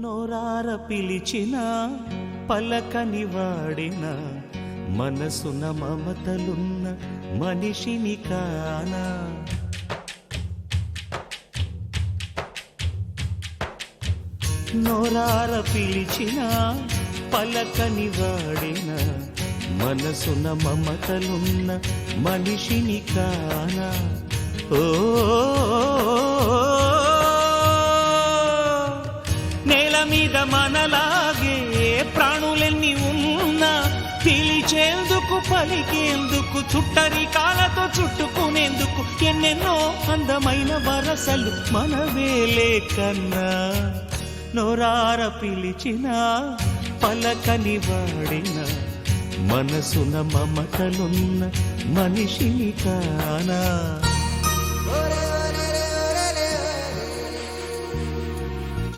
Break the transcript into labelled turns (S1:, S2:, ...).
S1: నోరార పిలిచిన పలకని వాడిన మనసున మమతలున్న మనిషిని కానా. నోరార పిలిచిన పలకని వాడిన మనసున మమతలున్న మనిషిని కానా. ఓ నేల మీద మనలాగే ప్రాణులెన్ని ఉన్నా పిలిచేందుకు పలికేందుకు చుట్టరికాలతో చుట్టుకునేందుకు ఎన్నెన్నో అందమైన వరసలు మనవేలే కన్నా. నోరార పిలిచిన పలకని వాడిన మనసున మమతలున్న మనిషిని కానా.